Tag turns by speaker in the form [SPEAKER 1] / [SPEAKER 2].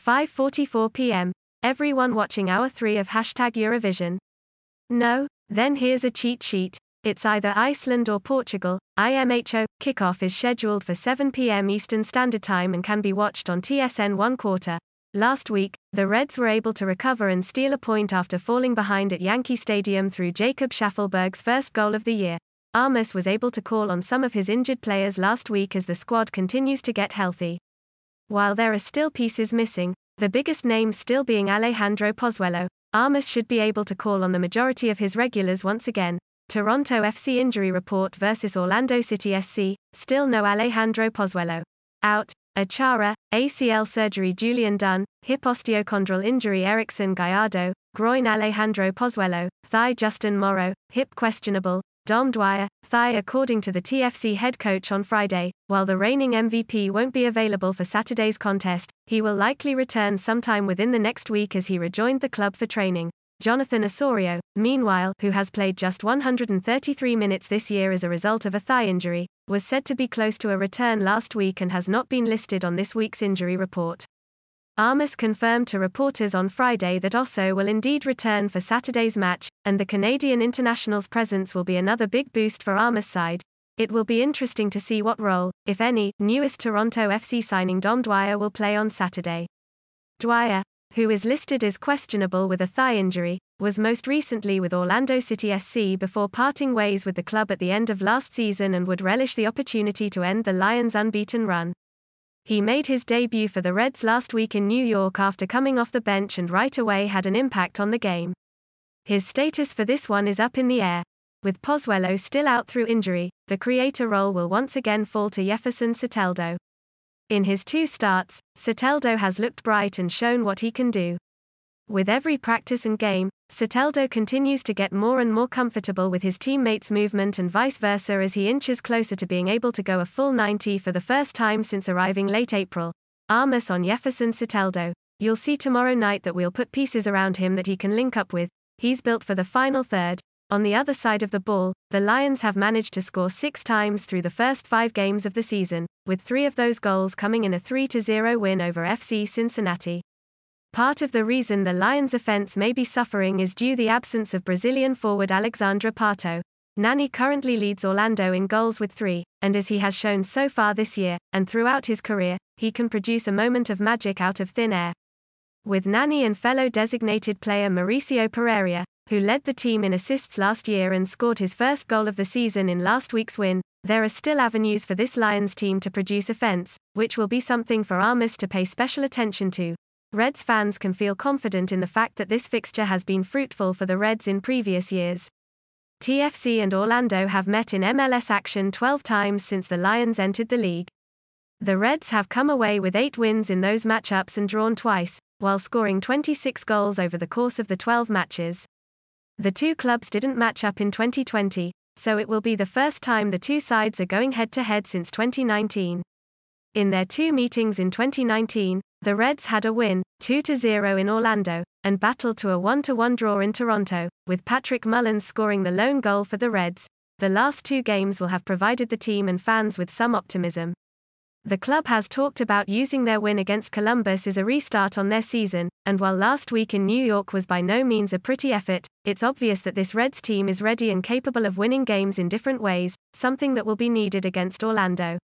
[SPEAKER 1] 5:44 p.m. Everyone watching Hour 3 of #Eurovision? No? Then here's a cheat sheet. It's either Iceland or Portugal. IMHO kickoff is scheduled for 7 p.m. Eastern Standard Time and can be watched on TSN 1/4. Last week, the Reds were able to recover and steal a point after falling behind at Yankee Stadium through Jacob Schaffelberg's first goal of the year. Armas was able to call on some of his injured players last week as the squad continues to get healthy. While there are still pieces missing, the biggest name still being Alejandro Pozuelo, Armas should be able to call on the majority of his regulars once again. Toronto FC injury report versus Orlando City SC, still no Alejandro Pozuelo. Out. Achara, ACL surgery Julian Dunn, hip osteochondral injury Erickson Gallardo, groin Alejandro Pozuelo, thigh Justin Morrow, hip questionable, Dom Dwyer, thigh according to the TFC head coach on Friday. While the reigning MVP won't be available for Saturday's contest, he will likely return sometime within the next week as he rejoined the club for training. Jonathan Osorio, meanwhile, who has played just 133 minutes this year as a result of a thigh injury, was said to be close to a return last week and has not been listed on this week's injury report. Armas confirmed to reporters on Friday that Osso will indeed return for Saturday's match, and the Canadian international's presence will be another big boost for Armas' side. It will be interesting to see what role, if any, newest Toronto FC signing Dom Dwyer will play on Saturday. Dwyer, who is listed as questionable with a thigh injury, was most recently with Orlando City SC before parting ways with the club at the end of last season and would relish the opportunity to end the Lions' unbeaten run. He made his debut for the Reds last week in New York after coming off the bench and right away had an impact on the game. His status for this one is up in the air. With Pozuelo still out through injury, the creator role will once again fall to Jefferson Soteldo. In his 2 starts, Soteldo has looked bright and shown what he can do. With every practice and game, Soteldo continues to get more and more comfortable with his teammates' movement and vice versa as he inches closer to being able to go a full 90 for the first time since arriving late April. Armas on Jefferson Soteldo. You'll see tomorrow night that we'll put pieces around him that he can link up with. He's built for the final third. On the other side of the ball, the Lions have managed to score 6 times through the first 5 games of the season, with 3 of those goals coming in a 3-0 win over FC Cincinnati. Part of the reason the Lions' offense may be suffering is due the absence of Brazilian forward Alexandre Pato. Nani currently leads Orlando in goals with 3, and as he has shown so far this year, and throughout his career, he can produce a moment of magic out of thin air. With Nani and fellow designated player Mauricio Pereira, who led the team in assists last year and scored his first goal of the season in last week's win, there are still avenues for this Lions team to produce offense, which will be something for Armas to pay special attention to. Reds fans can feel confident in the fact that this fixture has been fruitful for the Reds in previous years. TFC and Orlando have met in MLS action 12 times since the Lions entered the league. The Reds have come away with 8 wins in those matchups and drawn twice, while scoring 26 goals over the course of the 12 matches. The 2 clubs didn't match up in 2020, so it will be the first time the 2 sides are going head-to-head since 2019. In their 2 meetings in 2019, the Reds had a win, 2-0 in Orlando, and battled to a 1-1 draw in Toronto, with Patrick Mullins scoring the lone goal for the Reds. The last 2 games will have provided the team and fans with some optimism. The club has talked about using their win against Columbus as a restart on their season, and while last week in New York was by no means a pretty effort, it's obvious that this Reds team is ready and capable of winning games in different ways, something that will be needed against Orlando.